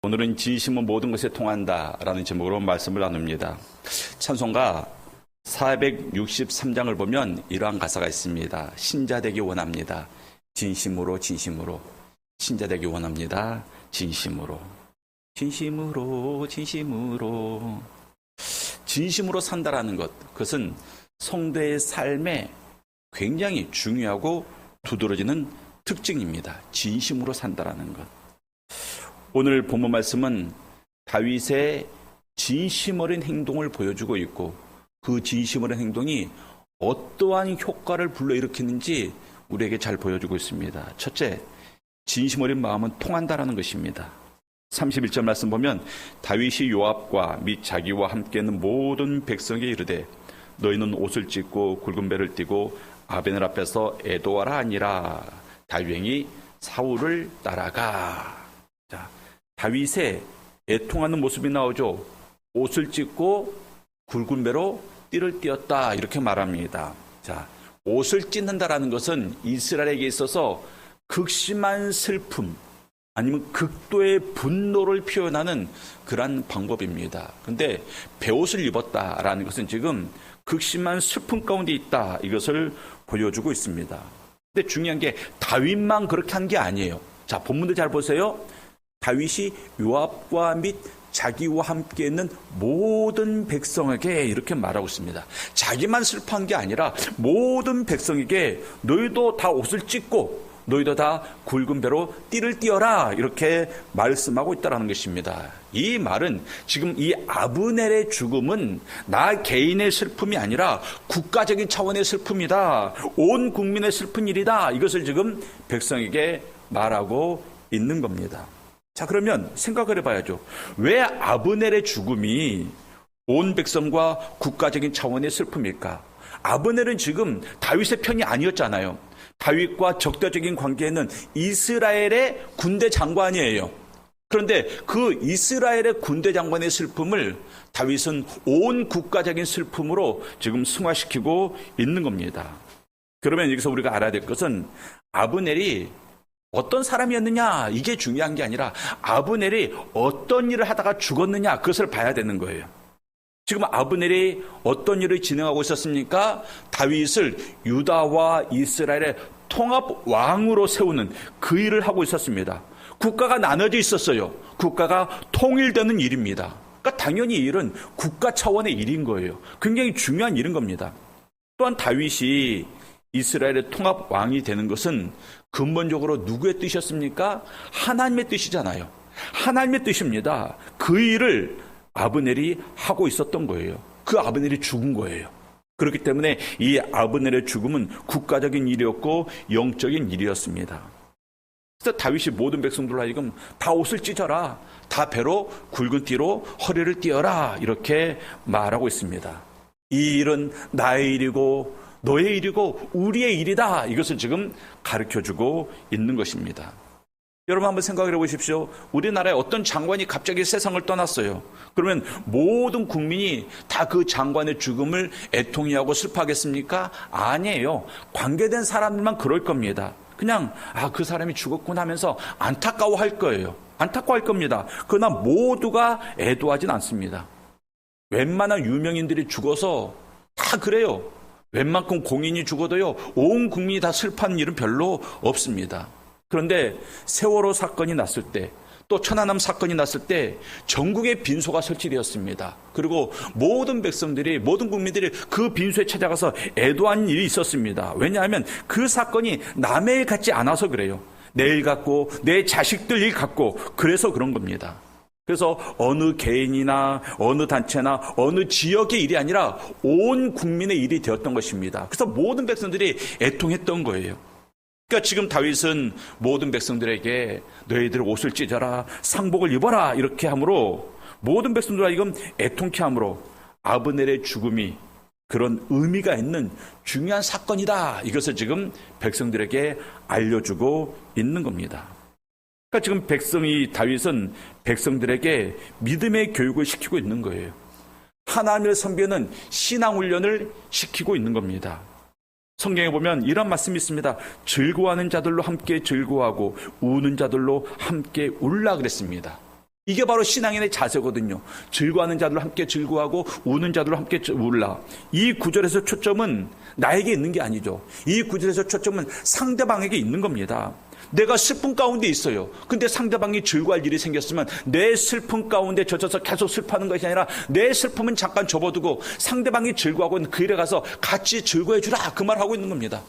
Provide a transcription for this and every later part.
오늘은 진심은 모든 것에 통한다라는 제목으로 말씀을 나눕니다. 찬송가 463장을 보면 이러한 가사가 있습니다. 신자 되기 원합니다. 진심으로 진심으로. 신자 되기 원합니다. 진심으로. 진심으로 진심으로. 진심으로 산다라는 것, 그것은 성도의 삶에 굉장히 중요하고 두드러지는 특징입니다. 진심으로 산다라는 것. 오늘 본문 말씀은 다윗의 진심 어린 행동을 보여주고 있고, 그 진심 어린 행동이 어떠한 효과를 불러일으키는지 우리에게 잘 보여주고 있습니다. 첫째, 진심 어린 마음은 통한다라는 것입니다. 31절 말씀 보면 다윗이 요압과 및 자기와 함께 있는 모든 백성에게 이르되 너희는 옷을 찢고 굵은 배를 띠고 아베넬 앞에서 애도하라 하니라. 다윗이 사울을 따라가. 자, 다윗의 애통하는 모습이 나오죠. 옷을 찢고 굵은 배로 띠를 띄었다, 이렇게 말합니다. 자, 옷을 찢는다라는 것은 이스라엘에게 있어서 극심한 슬픔 아니면 극도의 분노를 표현하는 그러한 방법입니다. 그런데 베옷을 입었다라는 것은 지금 극심한 슬픔 가운데 있다, 이것을 보여주고 있습니다. 근데 중요한 게 다윗만 그렇게 한 게 아니에요. 자, 본문도 잘 보세요. 다윗이 요압과 및 자기와 함께 있는 모든 백성에게 이렇게 말하고 있습니다. 자기만 슬퍼한 게 아니라 모든 백성에게 너희도 다 옷을 찢고 너희도 다 굵은 배로 띠를 띄어라, 이렇게 말씀하고 있다는 것입니다. 이 말은 지금 이 아브넬의 죽음은 나 개인의 슬픔이 아니라 국가적인 차원의 슬픔이다. 온 국민의 슬픈 일이다. 이것을 지금 백성에게 말하고 있는 겁니다. 자, 그러면 생각을 해봐야죠. 왜 아브넬의 죽음이 온 백성과 국가적인 차원의 슬픔일까? 아브넬은 지금 다윗의 편이 아니었잖아요. 다윗과 적대적인 관계에는 이스라엘의 군대 장관이에요. 그런데 그 이스라엘의 군대 장관의 슬픔을 다윗은 온 국가적인 슬픔으로 지금 승화시키고 있는 겁니다. 그러면 여기서 우리가 알아야 될 것은 아브넬이 어떤 사람이었느냐, 이게 중요한 게 아니라 아브넬이 어떤 일을 하다가 죽었느냐, 그것을 봐야 되는 거예요. 지금 아브넬이 어떤 일을 진행하고 있었습니까? 다윗을 유다와 이스라엘의 통합 왕으로 세우는 그 일을 하고 있었습니다. 국가가 나눠져 있었어요. 국가가 통일되는 일입니다. 그러니까 당연히 이 일은 국가 차원의 일인 거예요. 굉장히 중요한 일인 겁니다. 또한 다윗이 이스라엘의 통합 왕이 되는 것은 근본적으로 누구의 뜻이었습니까? 하나님의 뜻이잖아요. 하나님의 뜻입니다. 그 일을 아브넬이 하고 있었던 거예요. 그 아브넬이 죽은 거예요. 그렇기 때문에 이 아브넬의 죽음은 국가적인 일이었고 영적인 일이었습니다. 그래서 다윗이 모든 백성들로 하여금 다 옷을 찢어라, 다 배로 굵은 띠로 허리를 띄어라, 이렇게 말하고 있습니다. 이 일은 나의 일이고 너의 일이고 우리의 일이다, 이것을 지금 가르쳐주고 있는 것입니다. 여러분 한번 생각을 해보십시오. 우리나라에 어떤 장관이 갑자기 세상을 떠났어요. 그러면 모든 국민이 다 그 장관의 죽음을 애통해하고 슬퍼하겠습니까? 아니에요. 관계된 사람들만 그럴 겁니다. 그냥 그 사람이 죽었구나 하면서 안타까워할 거예요. 안타까워할 겁니다. 그러나 모두가 애도하진 않습니다. 웬만한 유명인들이 죽어서 다 그래요. 웬만큼 공인이 죽어도요, 온 국민이 다 슬퍼하는 일은 별로 없습니다. 그런데 세월호 사건이 났을 때, 또 천안함 사건이 났을 때 전국에 빈소가 설치되었습니다. 그리고 모든 백성들이, 모든 국민들이 그 빈소에 찾아가서 애도하는 일이 있었습니다. 왜냐하면 그 사건이 남의 일 같지 않아서 그래요. 내 일 같고 내 자식들 일 같고 그래서 그런 겁니다. 그래서 어느 개인이나 어느 단체나 어느 지역의 일이 아니라 온 국민의 일이 되었던 것입니다. 그래서 모든 백성들이 애통했던 거예요. 그러니까 지금 다윗은 모든 백성들에게 너희들 옷을 찢어라, 상복을 입어라, 이렇게 함으로 모든 백성들 하여금 애통케 함으로 아브넬의 죽음이 그런 의미가 있는 중요한 사건이다, 이것을 지금 백성들에게 알려주고 있는 겁니다. 그러니까 지금 다윗은 백성들에게 믿음의 교육을 시키고 있는 거예요. 하나님을 섬기는 신앙훈련을 시키고 있는 겁니다. 성경에 보면 이런 말씀이 있습니다. 즐거워하는 자들로 함께 즐거워하고 우는 자들로 함께 울라 그랬습니다. 이게 바로 신앙인의 자세거든요. 즐거워하는 자들로 함께 즐거워하고 우는 자들로 함께 울라. 이 구절에서 초점은 나에게 있는 게 아니죠. 이 구절에서 초점은 상대방에게 있는 겁니다. 내가 슬픔 가운데 있어요. 근데 상대방이 즐거워할 일이 생겼으면 내 슬픔 가운데 젖어서 계속 슬퍼하는 것이 아니라 내 슬픔은 잠깐 접어두고 상대방이 즐거워하고 있는 그 일에 가서 같이 즐거워해 주라, 그 말 하고 있는 겁니다.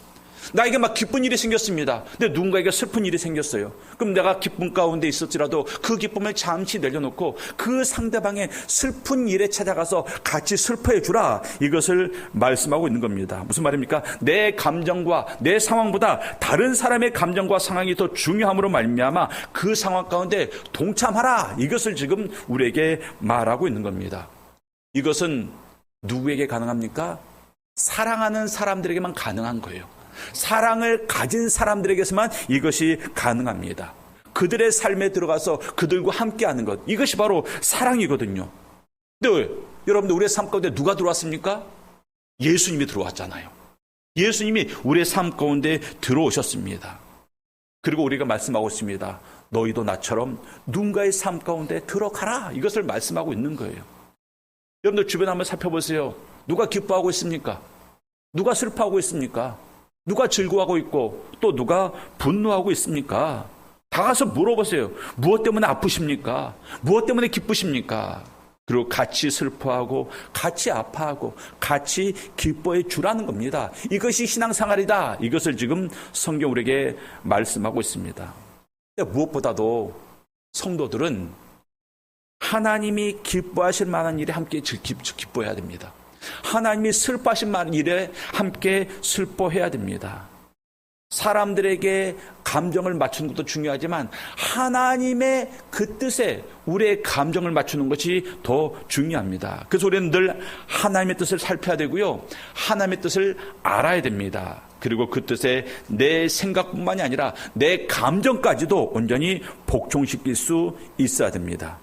나에게 막 기쁜 일이 생겼습니다. 근데 누군가에게 슬픈 일이 생겼어요. 그럼 내가 기쁨 가운데 있었지라도 그 기쁨을 잠시 내려놓고 그 상대방의 슬픈 일에 찾아가서 같이 슬퍼해 주라, 이것을 말씀하고 있는 겁니다. 무슨 말입니까? 내 감정과 내 상황보다 다른 사람의 감정과 상황이 더 중요함으로 말미암아 그 상황 가운데 동참하라, 이것을 지금 우리에게 말하고 있는 겁니다. 이것은 누구에게 가능합니까? 사랑하는 사람들에게만 가능한 거예요. 사랑을 가진 사람들에게서만 이것이 가능합니다. 그들의 삶에 들어가서 그들과 함께하는 것, 이것이 바로 사랑이거든요. 근데 여러분들, 우리의 삶 가운데 누가 들어왔습니까? 예수님이 들어왔잖아요. 예수님이 우리의 삶 가운데 들어오셨습니다. 그리고 우리가 말씀하고 있습니다. 너희도 나처럼 누군가의 삶 가운데 들어가라, 이것을 말씀하고 있는 거예요. 여러분들 주변 한번 살펴보세요. 누가 기뻐하고 있습니까? 누가 슬퍼하고 있습니까? 누가 즐거워하고 있고 또 누가 분노하고 있습니까? 다 가서 물어보세요. 무엇 때문에 아프십니까? 무엇 때문에 기쁘십니까? 그리고 같이 슬퍼하고 같이 아파하고 같이 기뻐해 주라는 겁니다. 이것이 신앙생활이다. 이것을 지금 성경 우리에게 말씀하고 있습니다. 무엇보다도 성도들은 하나님이 기뻐하실 만한 일에 함께 기뻐해야 됩니다. 하나님이 슬퍼하신 만한 일에 함께 슬퍼해야 됩니다. 사람들에게 감정을 맞추는 것도 중요하지만 하나님의 그 뜻에 우리의 감정을 맞추는 것이 더 중요합니다. 그래서 우리는 늘 하나님의 뜻을 살펴야 되고요, 하나님의 뜻을 알아야 됩니다. 그리고 그 뜻에 내 생각뿐만이 아니라 내 감정까지도 온전히 복종시킬 수 있어야 됩니다.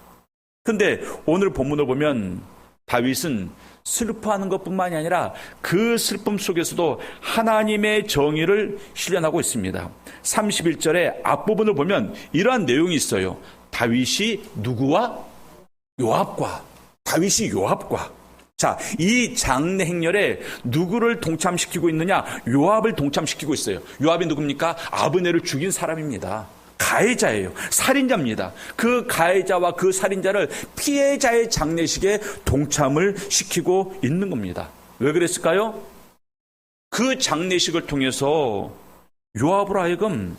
그런데 오늘 본문을 보면 다윗은 슬퍼하는 것뿐만이 아니라 그 슬픔 속에서도 하나님의 정의를 실현하고 있습니다. 31절의 앞부분을 보면 이러한 내용이 있어요. 다윗이 누구와? 요압과. 다윗이 요압과. 자, 이 장례 행렬에 누구를 동참시키고 있느냐? 요압을 동참시키고 있어요. 요압이 누굽니까? 아브넬을 죽인 사람입니다. 가해자예요. 살인자입니다. 그 가해자와 그 살인자를 피해자의 장례식에 동참을 시키고 있는 겁니다. 왜 그랬을까요? 그 장례식을 통해서 요압으로 하여금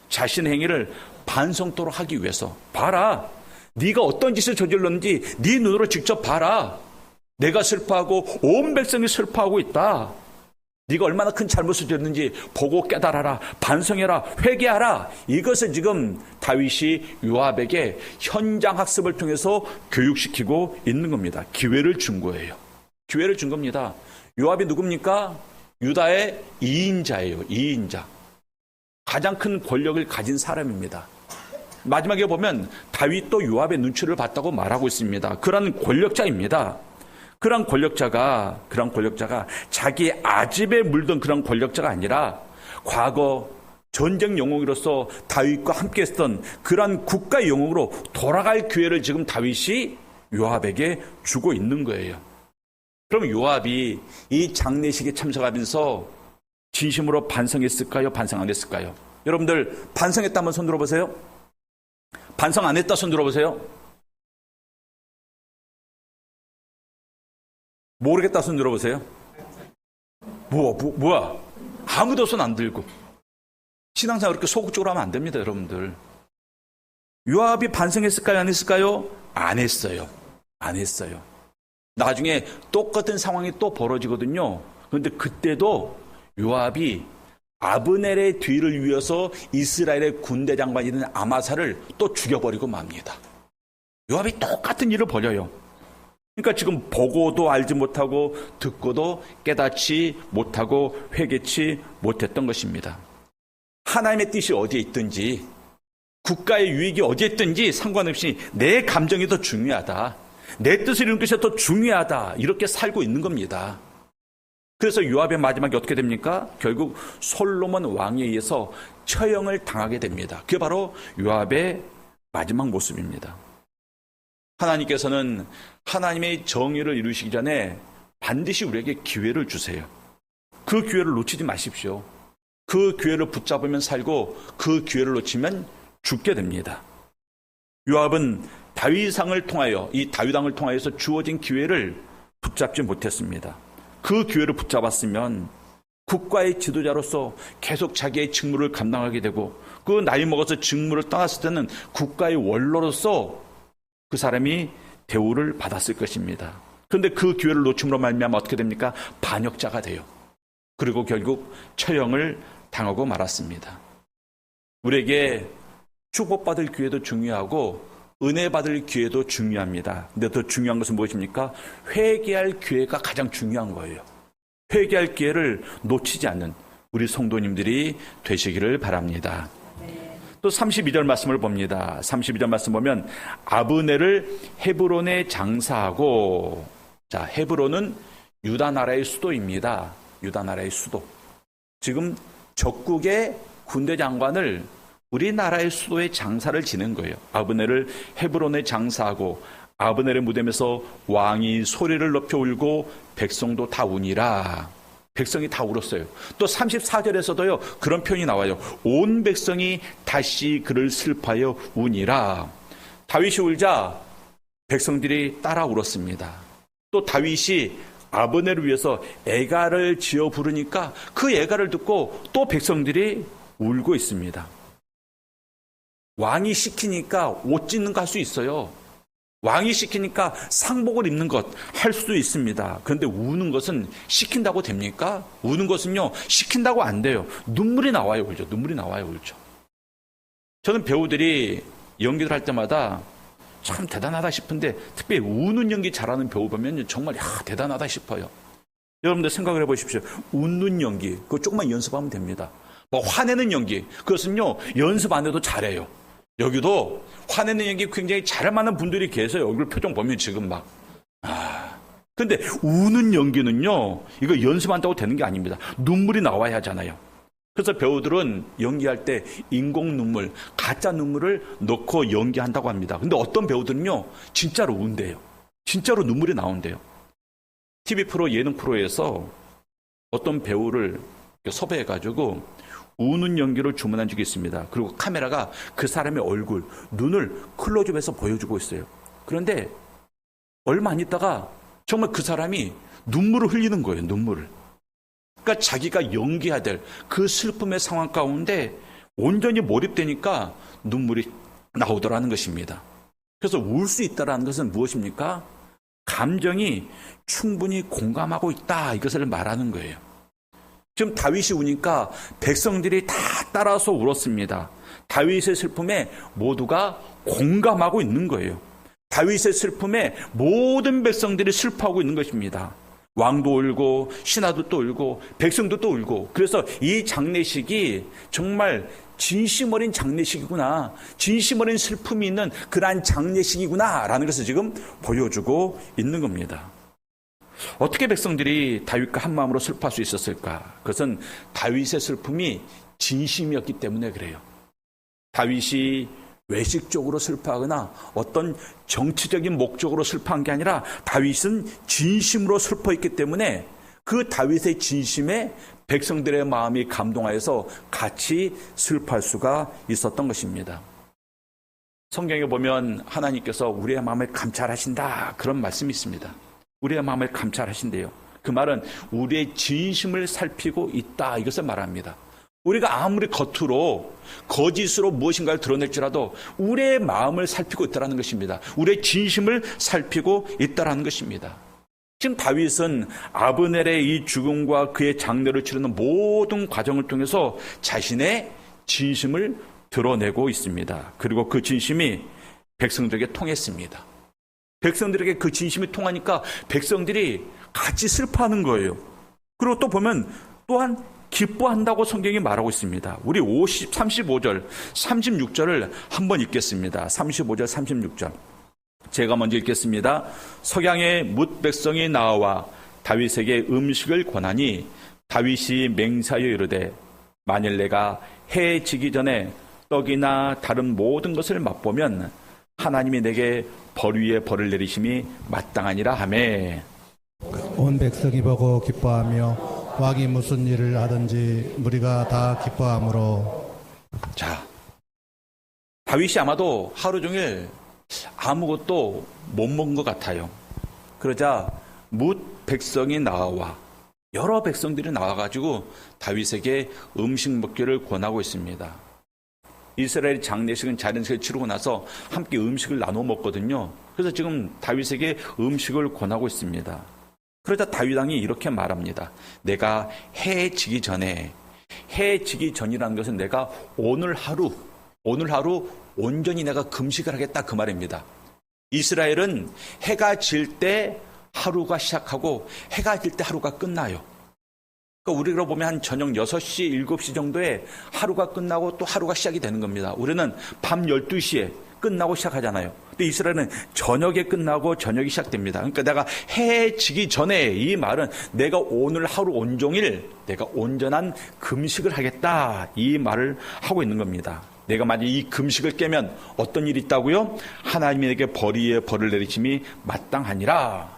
자신의 행위를 반성토록 하기 위해서, 봐라, 네가 어떤 짓을 저질렀는지 네 눈으로 직접 봐라. 내가 슬퍼하고 온 백성이 슬퍼하고 있다. 네가 얼마나 큰 잘못을 저질렀는지 보고 깨달아라, 반성해라, 회개하라. 이것을 지금 다윗이 요압에게 현장 학습을 통해서 교육시키고 있는 겁니다. 기회를 준 거예요. 기회를 준 겁니다. 요압이 누굽니까? 유다의 2인자예요. 2인자. 가장 큰 권력을 가진 사람입니다. 마지막에 보면 다윗도 요압의 눈치를 봤다고 말하고 있습니다. 그런 권력자입니다. 그런 권력자가 자기 아집에 물든 그런 권력자가 아니라 과거 전쟁 영웅으로서 다윗과 함께 했던 그런 국가 영웅으로 돌아갈 기회를 지금 다윗이 요압에게 주고 있는 거예요. 그럼 요압이 이 장례식에 참석하면서 진심으로 반성했을까요? 반성 안 했을까요? 여러분들 반성했다 한번 손 들어보세요. 반성 안 했다 손 들어보세요. 모르겠다 손 들어보세요. 뭐야? 아무도 손 안 들고. 신앙생활 그렇게 소극적으로 하면 안 됩니다, 여러분들. 요압이 반성했을까요? 안 했을까요? 안 했어요. 안 했어요. 나중에 똑같은 상황이 또 벌어지거든요. 그런데 그때도 요압이 아브넬의 뒤를 이어서 이스라엘의 군대 장관이던 아마사를 또 죽여버리고 맙니다. 요압이 똑같은 일을 벌여요. 그러니까 지금 보고도 알지 못하고 듣고도 깨닫지 못하고 회개치 못했던 것입니다. 하나님의 뜻이 어디에 있든지 국가의 유익이 어디에 있든지 상관없이 내 감정이 더 중요하다. 내 뜻을 이루는 것이 더 중요하다. 이렇게 살고 있는 겁니다. 그래서 요압의 마지막이 어떻게 됩니까? 결국 솔로몬 왕에 의해서 처형을 당하게 됩니다. 그게 바로 요압의 마지막 모습입니다. 하나님께서는 하나님의 정의를 이루시기 전에 반드시 우리에게 기회를 주세요. 그 기회를 놓치지 마십시오. 그 기회를 붙잡으면 살고 그 기회를 놓치면 죽게 됩니다. 요압은 다윗왕을 통하여, 이 다윗왕을 통하여서 주어진 기회를 붙잡지 못했습니다. 그 기회를 붙잡았으면 국가의 지도자로서 계속 자기의 직무를 감당하게 되고, 그 나이 먹어서 직무를 떠났을 때는 국가의 원로로서 그 사람이 대우를 받았을 것입니다. 그런데 그 기회를 놓침으로 말미암아 어떻게 됩니까? 반역자가 돼요. 그리고 결국 처형을 당하고 말았습니다. 우리에게 축복받을 기회도 중요하고 은혜 받을 기회도 중요합니다. 근데 더 중요한 것은 무엇입니까? 회개할 기회가 가장 중요한 거예요. 회개할 기회를 놓치지 않는 우리 성도님들이 되시기를 바랍니다. 또 32절 말씀을 봅니다. 32절 말씀 보면 아브넬을 헤브론에 장사하고, 자, 헤브론은 유다 나라의 수도입니다. 유다 나라의 수도. 지금 적국의 군대 장관을 우리나라의 수도에 장사를 지는 거예요. 아브넬을 헤브론에 장사하고 아브넬의 무덤에서 왕이 소리를 높여 울고 백성도 다 우니라. 백성이 다 울었어요. 또 34절에서도요 그런 표현이 나와요. 온 백성이 다시 그를 슬퍼하여 우니라. 다윗이 울자 백성들이 따라 울었습니다. 또 다윗이 아브넬을 위해서 애가를 지어 부르니까 그 애가를 듣고 또 백성들이 울고 있습니다. 왕이 시키니까 옷 찢는 거 할 수 있어요. 왕이 시키니까 상복을 입는 것 할 수도 있습니다. 그런데 우는 것은 시킨다고 됩니까? 우는 것은요 시킨다고 안 돼요. 눈물이 나와요, 울죠. 눈물이 나와요, 울죠. 저는 배우들이 연기를 할 때마다 참 대단하다 싶은데, 특별히 우는 연기 잘하는 배우 보면 정말 대단하다 싶어요. 여러분들 생각을 해보십시오. 웃는 연기, 그거 조금만 연습하면 됩니다. 뭐 화내는 연기, 그것은요 연습 안 해도 잘해요. 여기도 화내는 연기 굉장히 잘할 만한 분들이 계세요. 얼굴 표정 보면 지금 막. 근데 우는 연기는요, 이거 연습한다고 되는 게 아닙니다. 눈물이 나와야 하잖아요. 그래서 배우들은 연기할 때 인공 눈물, 가짜 눈물을 넣고 연기한다고 합니다. 근데 어떤 배우들은요, 진짜로 운대요. 진짜로 눈물이 나온대요. TV 프로, 예능 프로에서 어떤 배우를 섭외해가지고 우는 연기를 주문한 적이 있습니다. 그리고 카메라가 그 사람의 얼굴, 눈을 클로즈업해서 보여주고 있어요. 그런데 얼마 안 있다가 정말 그 사람이 눈물을 흘리는 거예요. 눈물을. 그러니까 자기가 연기해야 될 그 슬픔의 상황 가운데 온전히 몰입되니까 눈물이 나오더라는 것입니다. 그래서 울 수 있다는 것은 무엇입니까? 감정이 충분히 공감하고 있다, 이것을 말하는 거예요. 지금 다윗이 우니까 백성들이 다 따라서 울었습니다. 다윗의 슬픔에 모두가 공감하고 있는 거예요. 다윗의 슬픔에 모든 백성들이 슬퍼하고 있는 것입니다. 왕도 울고 신하들도 울고 백성들도 울고. 그래서 이 장례식이 정말 진심 어린 장례식이구나, 진심 어린 슬픔이 있는 그러한 장례식이구나 라는 것을 지금 보여주고 있는 겁니다. 어떻게 백성들이 다윗과 한마음으로 슬퍼할 수 있었을까? 그것은 다윗의 슬픔이 진심이었기 때문에 그래요. 다윗이 외식적으로 슬퍼하거나 어떤 정치적인 목적으로 슬퍼한 게 아니라 다윗은 진심으로 슬퍼했기 때문에 그 다윗의 진심에 백성들의 마음이 감동하여서 같이 슬퍼할 수가 있었던 것입니다. 성경에 보면 하나님께서 우리의 마음을 감찰하신다, 그런 말씀이 있습니다. 우리의 마음을 감찰하신대요. 그 말은 우리의 진심을 살피고 있다, 이것을 말합니다. 우리가 아무리 겉으로 거짓으로 무엇인가를 드러낼지라도 우리의 마음을 살피고 있다는 것입니다. 우리의 진심을 살피고 있다는 것입니다. 지금 다윗은 아브넬의 이 죽음과 그의 장례를 치르는 모든 과정을 통해서 자신의 진심을 드러내고 있습니다. 그리고 그 진심이 백성들에게 통했습니다. 백성들에게 그 진심이 통하니까 백성들이 같이 슬퍼하는 거예요. 그리고 또 보면 또한 기뻐한다고 성경이 말하고 있습니다. 우리 35절, 36절을 한번 읽겠습니다. 35절, 36절. 제가 먼저 읽겠습니다. 석양의 뭇 백성이 나와 다윗에게 음식을 권하니 다윗이 맹세하여 이르되 만일 내가 해 지기 전에 떡이나 다른 모든 것을 맛보면 하나님이 내게 벌 위에 벌을 내리심이 마땅하니라 하매 온 백성이 보고 기뻐하며 왕이 무슨 일을 하든지 무리가 다 기뻐하므로. 자, 다윗이 아마도 하루 종일 아무것도 못 먹은 것 같아요. 그러자 뭇 백성이 나와 여러 백성들이 나와가지고 다윗에게 음식 먹기를 권하고 있습니다. 이스라엘 장례식은 자연식을 치르고 나서 함께 음식을 나눠 먹거든요. 그래서 지금 다윗에게 음식을 권하고 있습니다. 그러자 다윗 왕이 이렇게 말합니다. 내가 해 지기 전이라는 것은 내가 오늘 하루 온전히 내가 금식을 하겠다 그 말입니다. 이스라엘은 해가 질 때 하루가 시작하고 해가 질 때 하루가 끝나요. 그러니까 우리가 보면 한 저녁 6시, 7시 정도에 하루가 끝나고 또 하루가 시작이 되는 겁니다. 우리는 밤 12시에 끝나고 시작하잖아요. 근데 이스라엘은 저녁에 끝나고 저녁이 시작됩니다. 그러니까 내가 해 지기 전에 이 말은 내가 오늘 하루 온종일 내가 온전한 금식을 하겠다 이 말을 하고 있는 겁니다. 내가 만약 이 금식을 깨면 어떤 일이 있다고요? 하나님에게 벌 위에 벌을 내리심이 마땅하니라.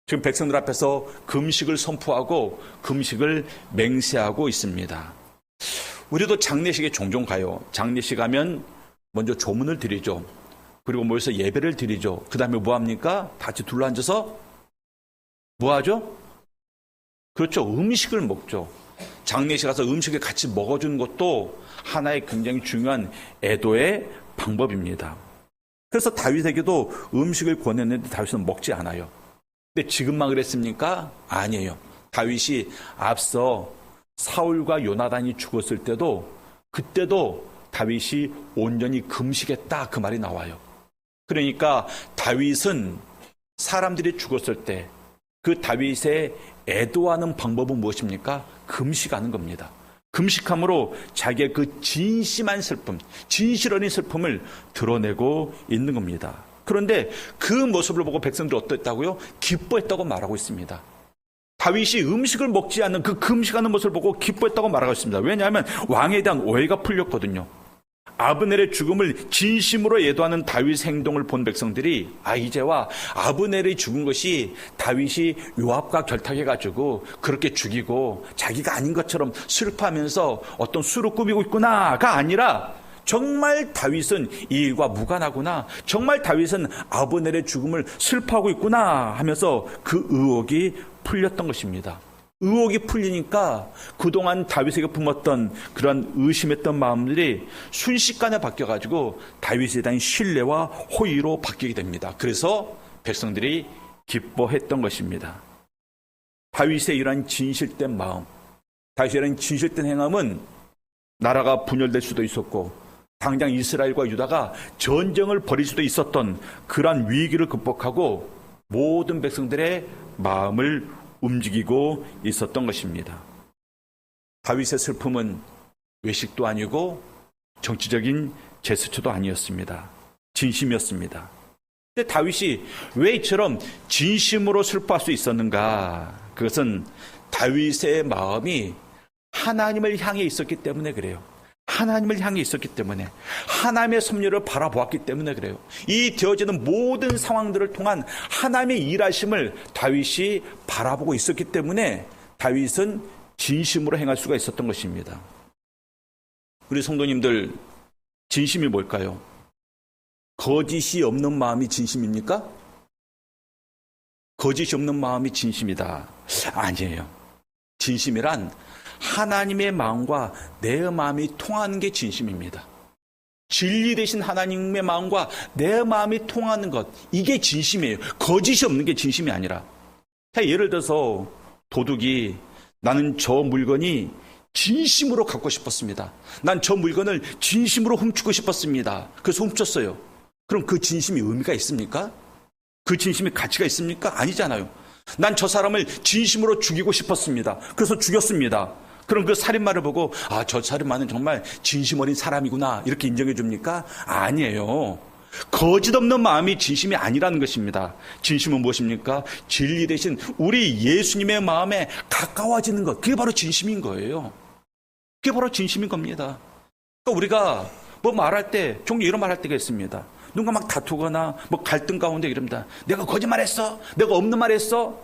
지금 백성들 앞에서 금식을 선포하고 금식을 맹세하고 있습니다. 우리도 장례식에 종종 가요. 장례식 가면 먼저 조문을 드리죠. 그리고 모여서 예배를 드리죠. 그 다음에 뭐 합니까? 다 같이 둘러앉아서 뭐 하죠? 그렇죠. 음식을 먹죠. 장례식 가서 음식을 같이 먹어주는 것도 하나의 굉장히 중요한 애도의 방법입니다. 그래서 다윗에게도 음식을 권했는데 다윗은 먹지 않아요. 근데 지금만 그랬습니까? 아니에요. 다윗이 앞서 사울과 요나단이 죽었을 때도 그때도 다윗이 온전히 금식했다 그 말이 나와요. 그러니까 다윗은 사람들이 죽었을 때 그 다윗의 애도하는 방법은 무엇입니까? 금식하는 겁니다. 금식함으로 자기의 그 진심한 슬픔, 진실 어린 슬픔을 드러내고 있는 겁니다. 그런데 그 모습을 보고 백성들이 어땠다고요? 기뻐했다고 말하고 있습니다. 다윗이 음식을 먹지 않는 그 금식하는 모습을 보고 기뻐했다고 말하고 있습니다. 왜냐하면 왕에 대한 오해가 풀렸거든요. 아브넬의 죽음을 진심으로 애도하는 다윗의 행동을 본 백성들이 이제와 아브넬이 죽은 것이 다윗이 요압과 결탁해가지고 그렇게 죽이고 자기가 아닌 것처럼 슬퍼하면서 어떤 수를 꾸미고 있구나가 아니라 정말 다윗은 이 일과 무관하구나, 정말 다윗은 아브넬의 죽음을 슬퍼하고 있구나 하면서 그 의혹이 풀렸던 것입니다. 의혹이 풀리니까 그동안 다윗에게 품었던 그런 의심했던 마음들이 순식간에 바뀌어가지고 다윗에 대한 신뢰와 호의로 바뀌게 됩니다. 그래서 백성들이 기뻐했던 것입니다. 다윗의 이러한 진실된 마음, 다윗의 이러한 진실된 행함은 나라가 분열될 수도 있었고 당장 이스라엘과 유다가 전쟁을 벌일 수도 있었던 그러한 위기를 극복하고 모든 백성들의 마음을 움직이고 있었던 것입니다. 다윗의 슬픔은 외식도 아니고 정치적인 제스처도 아니었습니다. 진심이었습니다. 근데 다윗이 왜 이처럼 진심으로 슬퍼할 수 있었는가? 그것은 다윗의 마음이 하나님을 향해 있었기 때문에 그래요. 하나님을 향해 있었기 때문에, 하나님의 섭리를 바라보았기 때문에 그래요. 이 되어지는 모든 상황들을 통한 하나님의 일하심을 다윗이 바라보고 있었기 때문에 다윗은 진심으로 행할 수가 있었던 것입니다. 우리 성도님들, 진심이 뭘까요? 거짓이 없는 마음이 진심입니까? 거짓이 없는 마음이 진심이다. 아니에요. 진심이란 하나님의 마음과 내 마음이 통하는 게 진심입니다. 진리 되신 하나님의 마음과 내 마음이 통하는 것, 이게 진심이에요. 거짓이 없는 게 진심이 아니라. 예를 들어서 도둑이 나는 저 물건이 진심으로 갖고 싶었습니다. 난 저 물건을 진심으로 훔치고 싶었습니다. 그래서 훔쳤어요. 그럼 그 진심이 의미가 있습니까? 그 진심이 가치가 있습니까? 아니잖아요. 난 저 사람을 진심으로 죽이고 싶었습니다. 그래서 죽였습니다. 그럼 그 살인마를 보고 저 살인마는 정말 진심 어린 사람이구나 이렇게 인정해 줍니까? 아니에요. 거짓 없는 마음이 진심이 아니라는 것입니다. 진심은 무엇입니까? 진리 대신 우리 예수님의 마음에 가까워지는 것, 그게 바로 진심인 거예요. 그게 바로 진심인 겁니다. 그러니까 우리가 뭐 말할 때 종종 이런 말할 때가 있습니다. 누가 막 다투거나 뭐 갈등 가운데 이럽니다. 내가 거짓말했어? 내가 없는 말 했어?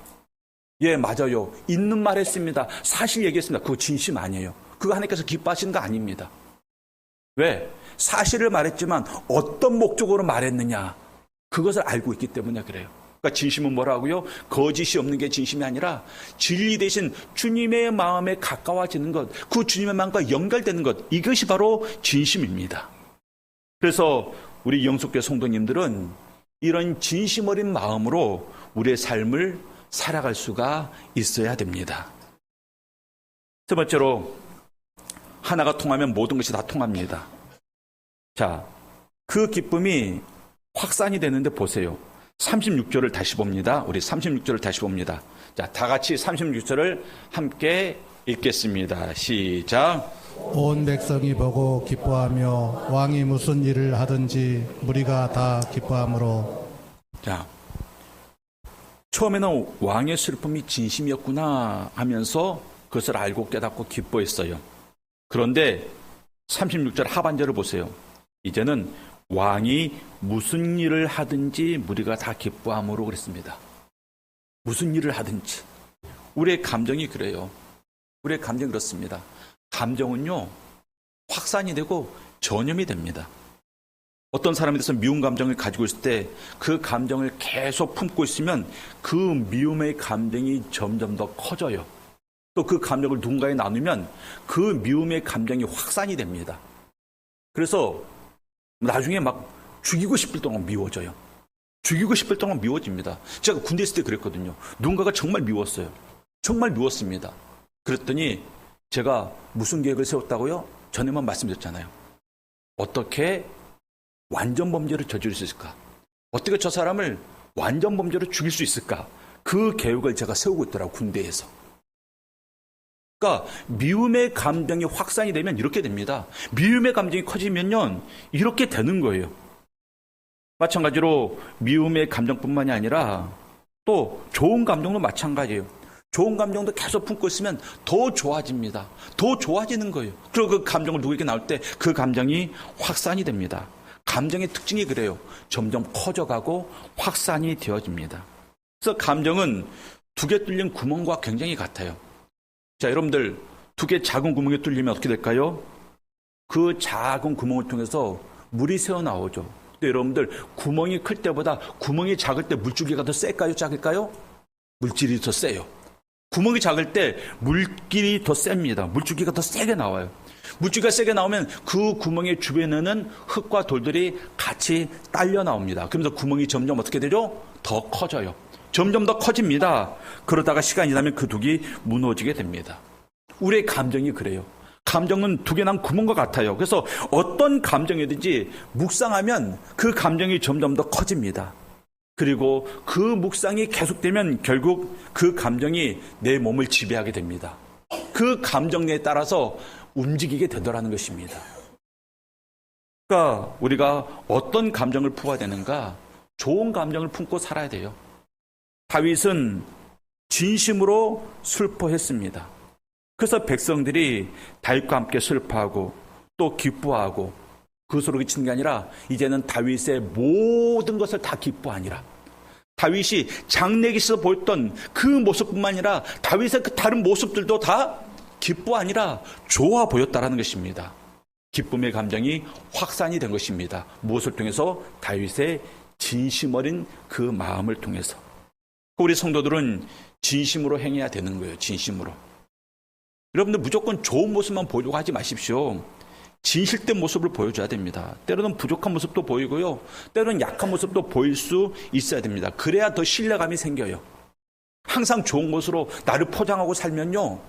예, 맞아요. 있는 말 했습니다. 사실 얘기했습니다. 그거 진심 아니에요. 그거 하나님께서 기뻐하시는 거 아닙니다. 왜? 사실을 말했지만 어떤 목적으로 말했느냐, 그것을 알고 있기 때문에 그래요. 그러니까 진심은 뭐라고요? 거짓이 없는 게 진심이 아니라 진리 대신 주님의 마음에 가까워지는 것, 그 주님의 마음과 연결되는 것, 이것이 바로 진심입니다. 그래서 우리 영속교회 성도님들은 이런 진심 어린 마음으로 우리의 삶을 살아갈 수가 있어야 됩니다. 세 번째로, 하나가 통하면 모든 것이 다 통합니다. 자, 그 기쁨이 확산이 되는데 보세요. 36절을 다시 봅니다. 우리 36절을 다시 봅니다. 자, 다 같이 36절을 함께 읽겠습니다. 시작. 온 백성이 보고 기뻐하며 왕이 무슨 일을 하든지 무리가 다 기뻐하므로. 자, 처음에는 왕의 슬픔이 진심이었구나 하면서 그것을 알고 깨닫고 기뻐했어요. 그런데 36절 하반절을 보세요. 이제는 왕이 무슨 일을 하든지 무리가 다 기뻐함으로 그랬습니다. 무슨 일을 하든지. 우리의 감정이 그래요. 우리의 감정이 그렇습니다. 감정은요, 확산이 되고 전염이 됩니다. 어떤 사람에 대해서 미운 감정을 가지고 있을 때 그 감정을 계속 품고 있으면 그 미움의 감정이 점점 더 커져요. 또 그 감정을 누군가에 나누면 그 미움의 감정이 확산이 됩니다. 그래서 나중에 막 죽이고 싶을 동안 미워져요. 죽이고 싶을 동안 미워집니다. 제가 군대 있을 때 그랬거든요. 누군가가 정말 미웠어요. 정말 미웠습니다. 그랬더니 제가 무슨 계획을 세웠다고요? 전에만 말씀드렸잖아요. 어떻게 완전 범죄를 저지를 수 있을까? 어떻게 저 사람을 완전 범죄로 죽일 수 있을까? 그 계획을 제가 세우고 있더라고요, 군대에서. 그러니까 미움의 감정이 확산이 되면 이렇게 됩니다. 미움의 감정이 커지면요, 이렇게 되는 거예요. 마찬가지로 미움의 감정뿐만이 아니라 또 좋은 감정도 마찬가지예요. 좋은 감정도 계속 품고 있으면 더 좋아집니다. 더 좋아지는 거예요. 그리고 그 감정을 누구에게 나올 때 그 감정이 확산이 됩니다. 감정의 특징이 그래요. 점점 커져가고 확산이 되어집니다. 그래서 감정은 두 개 뚫린 구멍과 굉장히 같아요. 자, 여러분들, 두 개 작은 구멍이 뚫리면 어떻게 될까요? 그 작은 구멍을 통해서 물이 새어나오죠. 근데 여러분들, 구멍이 클 때보다 구멍이 작을 때 물줄기가 더 셀까요? 작을까요? 물질이 더 세요. 구멍이 작을 때 물길이 더 셉니다. 물줄기가 더 세게 나와요. 물줄기가 세게 나오면 그 구멍의 주변에는 흙과 돌들이 같이 딸려 나옵니다. 그러면서 구멍이 점점 어떻게 되죠? 더 커져요. 점점 더 커집니다. 그러다가 시간이 지나면 그 둑이 무너지게 됩니다. 우리의 감정이 그래요. 감정은 두 개 난 구멍과 같아요. 그래서 어떤 감정이든지 묵상하면 그 감정이 점점 더 커집니다. 그리고 그 묵상이 계속되면 결국 그 감정이 내 몸을 지배하게 됩니다. 그 감정에 따라서 움직이게 되더라는 것입니다. 그러니까 우리가 어떤 감정을 품어야 되는가? 좋은 감정을 품고 살아야 돼요. 다윗은 진심으로 슬퍼했습니다. 그래서 백성들이 다윗과 함께 슬퍼하고 또 기뻐하고 그것으로 그치는 게 아니라 이제는 다윗의 모든 것을 다 기뻐하니라. 다윗이 장래기에서 보였던 그 모습뿐만 아니라 다윗의 그 다른 모습들도 다 기뻐하니라 좋아 보였다라는 것입니다. 기쁨의 감정이 확산이 된 것입니다. 무엇을 통해서? 다윗의 진심 어린 그 마음을 통해서. 우리 성도들은 진심으로 행해야 되는 거예요. 진심으로. 여러분들 무조건 좋은 모습만 보이려고 하지 마십시오. 진실된 모습을 보여줘야 됩니다. 때로는 부족한 모습도 보이고요. 때로는 약한 모습도 보일 수 있어야 됩니다. 그래야 더 신뢰감이 생겨요. 항상 좋은 것으로 나를 포장하고 살면요,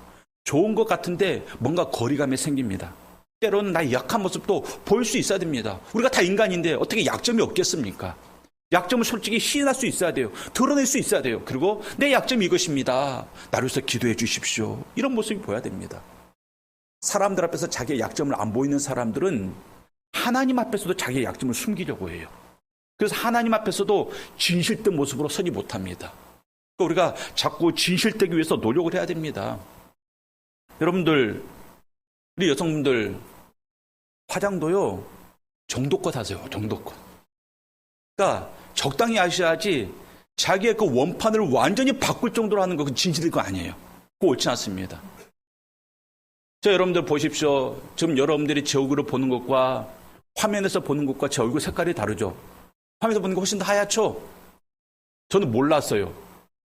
좋은 것 같은데 뭔가 거리감이 생깁니다. 때로는 나의 약한 모습도 보일 수 있어야 됩니다. 우리가 다 인간인데 어떻게 약점이 없겠습니까? 약점을 솔직히 시인할 수 있어야 돼요. 드러낼 수 있어야 돼요. 그리고 내 약점이 이것입니다. 나를 위해서 기도해 주십시오. 이런 모습이 보여야 됩니다. 사람들 앞에서 자기의 약점을 안 보이는 사람들은 하나님 앞에서도 자기의 약점을 숨기려고 해요. 그래서 하나님 앞에서도 진실된 모습으로 서지 못합니다. 그러니까 우리가 자꾸 진실되기 위해서 노력을 해야 됩니다. 여러분들, 우리 여성분들 화장도요, 정도껏 하세요. 정도껏. 그러니까 적당히 하셔야지 자기의 그 원판을 완전히 바꿀 정도로 하는 거 그건 진실일 거 아니에요. 그거 옳지 않습니다. 자, 여러분들 보십시오. 지금 여러분들이 제 얼굴을 보는 것과 화면에서 보는 것과 제 얼굴 색깔이 다르죠. 화면에서 보는 거 훨씬 더 하얗죠. 저는 몰랐어요.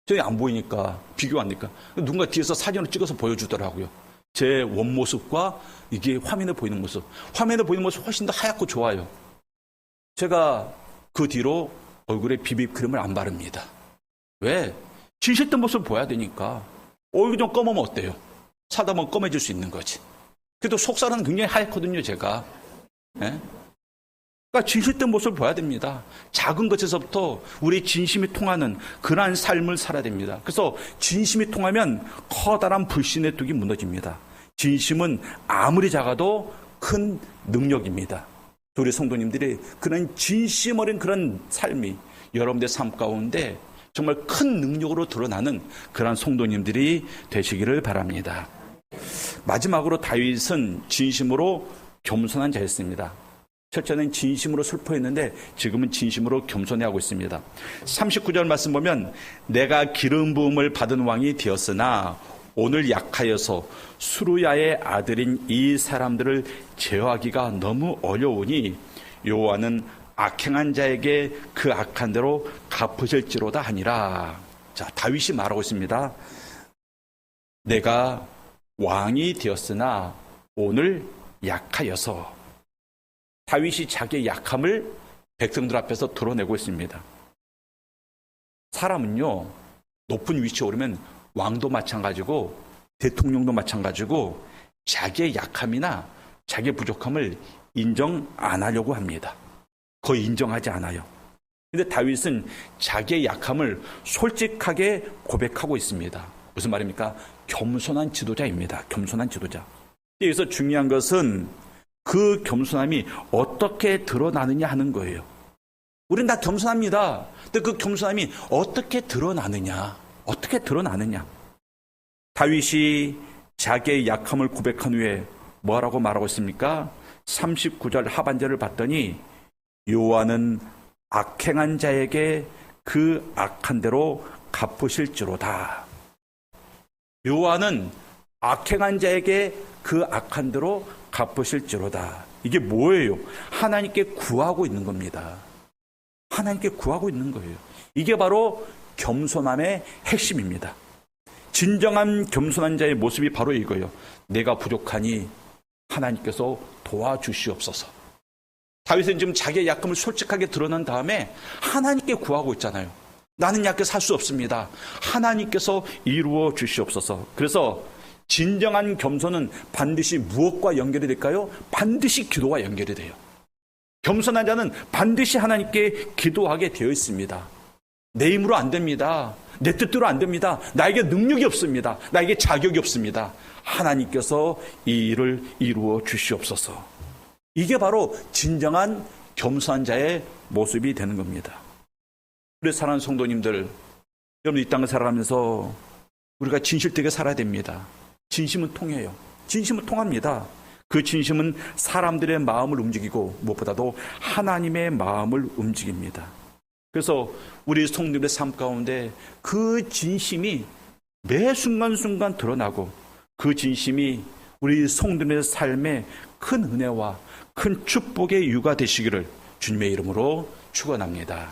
저는 안 보이니까 비교 안 되니까 누군가 뒤에서 사진을 찍어서 보여주더라고요. 제 원모습과 이게 화면에 보이는 모습. 화면에 보이는 모습 훨씬 더 하얗고 좋아요. 제가 그 뒤로 얼굴에 비비크림을 안 바릅니다. 왜? 진실된 모습을 보여야 되니까. 얼굴이 좀 검으면 어때요? 사다 보면 검해질 수 있는 거지. 그래도 속살은 굉장히 하얗거든요, 제가. 예? 그러니까 진실된 모습을 보여야 됩니다. 작은 것에서부터 우리의 진심이 통하는 그러한 삶을 살아야 됩니다. 그래서 진심이 통하면 커다란 불신의 뚝이 무너집니다. 진심은 아무리 작아도 큰 능력입니다. 우리 성도님들이 그런 진심 어린 그런 삶이 여러분들의 삶 가운데 정말 큰 능력으로 드러나는 그런 성도님들이 되시기를 바랍니다. 마지막으로 다윗은 진심으로 겸손한 자였습니다. 첫째는 진심으로 슬퍼했는데 지금은 진심으로 겸손해하고 있습니다. 39절 말씀 보면 내가 기름 부음을 받은 왕이 되었으나 오늘 약하여서 수루야의 아들인 이 사람들을 제어하기가 너무 어려우니 여호와는 악행한 자에게 그 악한 대로 갚으실지로다 하니라. 자, 다윗이 말하고 있습니다. 내가 왕이 되었으나 오늘 약하여서. 다윗이 자기의 약함을 백성들 앞에서 드러내고 있습니다. 사람은요, 높은 위치에 오르면 왕도 마찬가지고 대통령도 마찬가지고 자기의 약함이나 자기의 부족함을 인정 안 하려고 합니다. 거의 인정하지 않아요. 근데 다윗은 자기의 약함을 솔직하게 고백하고 있습니다. 무슨 말입니까? 겸손한 지도자입니다. 겸손한 지도자. 여기서 중요한 것은 그 겸손함이 어떻게 드러나느냐 하는 거예요. 우린 다 겸손합니다. 근데 그 겸손함이 어떻게 드러나느냐? 어떻게 드러나느냐? 다윗이 자기의 약함을 고백한 후에 뭐라고 말하고 있습니까? 39절 하반절을 봤더니 여호와는 악행한 자에게 그 악한 대로 갚으실지로다. 여호와는 악행한 자에게 그 악한 대로 갚으실지로다. 이게 뭐예요? 하나님께 구하고 있는 겁니다. 하나님께 구하고 있는 거예요. 이게 바로 겸손함의 핵심입니다. 진정한 겸손한 자의 모습이 바로 이거예요. 내가 부족하니 하나님께서 도와주시옵소서. 다윗은 지금 자기의 약함을 솔직하게 드러난 다음에 하나님께 구하고 있잖아요. 나는 약해 살 수 없습니다. 하나님께서 이루어 주시옵소서. 그래서 진정한 겸손은 반드시 무엇과 연결이 될까요? 반드시 기도와 연결이 돼요. 겸손한 자는 반드시 하나님께 기도하게 되어 있습니다. 내 힘으로 안 됩니다. 내 뜻대로 안 됩니다. 나에게 능력이 없습니다. 나에게 자격이 없습니다. 하나님께서 이 일을 이루어 주시옵소서. 이게 바로 진정한 겸손한 자의 모습이 되는 겁니다. 우리 사랑하는 성도님들, 여러분 이 땅을 살아가면서 우리가 진실되게 살아야 됩니다. 진심은 통해요. 진심은 통합니다. 그 진심은 사람들의 마음을 움직이고 무엇보다도 하나님의 마음을 움직입니다. 그래서 우리 성도님의 삶 가운데 그 진심이 매 순간순간 드러나고 그 진심이 우리 성도님의 삶에 큰 은혜와 큰 축복의 유가 되시기를 주님의 이름으로 축원합니다.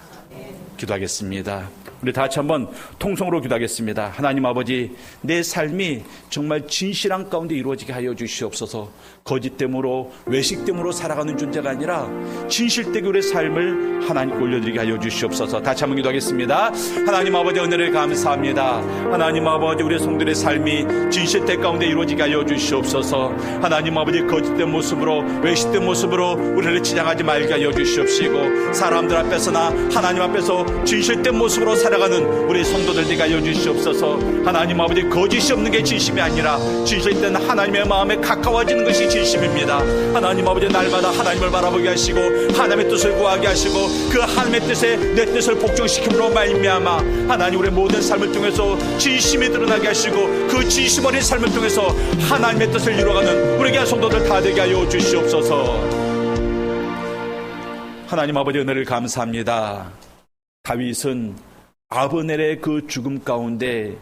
기도하겠습니다. 우리 다 같이 한번 통성으로 기도하겠습니다. 하나님 아버지, 내 삶이 정말 진실한 가운데 이루어지게 하여 주시옵소서. 거짓됨으로 외식됨으로 살아가는 존재가 아니라 진실되게 우리의 삶을 하나님께 올려드리게 하여 주시옵소서. 다시 한번 기도하겠습니다. 하나님 아버지, 은혜를 감사합니다. 하나님 아버지, 우리의 성들의 삶이 진실된 가운데 이루어지게 하여 주시옵소서. 하나님 아버지, 거짓된 모습으로 외식된 모습으로 우리를 치장하지 말게 하여 주시옵시고, 사람들 앞에서나 하나님 앞에서 진실된 모습으로 살아가는 우리 성도들 되게 하여 주시옵소서. 하나님 아버지, 거짓이 없는 게 진심이 아니라 진실된 하나님의 마음에 가까워지는 것이 진심입니다. 하나님 아버지, 날마다 하나님을 바라보게 하시고 하나님의 뜻을 구하게 하시고 그 하나님의 뜻에 내 뜻을 복종시킴으로 말미암아 하나님 우리의 모든 삶을 통해서 진심이 드러나게 하시고 그 진심 어린 삶을 통해서 하나님의 뜻을 이루어가는 우리 교회 성도들 다 되게 하여 주시옵소서. 하나님 아버지 은혜를 감사합니다. 다윗은 아브넬의 그 죽음 가운데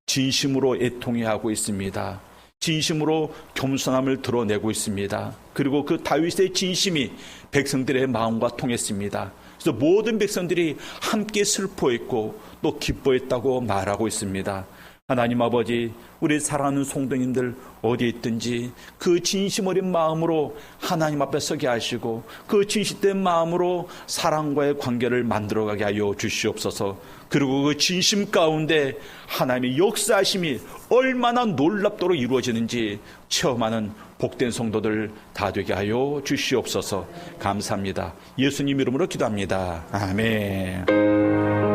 진심으로 애통해하고 있습니다. 진심으로 겸손함을 드러내고 있습니다. 그리고 그 다윗의 진심이 백성들의 마음과 통했습니다. 그래서 모든 백성들이 함께 슬퍼했고 또 기뻐했다고 말하고 있습니다. 하나님 아버지, 우리 사랑하는 성도님들 어디에 있든지 그 진심 어린 마음으로 하나님 앞에 서게 하시고 그 진실된 마음으로 사랑과의 관계를 만들어가게 하여 주시옵소서. 그리고 그 진심 가운데 하나님의 역사하심이 얼마나 놀랍도록 이루어지는지 체험하는 복된 성도들 다 되게 하여 주시옵소서. 감사합니다. 예수님 이름으로 기도합니다. 아멘.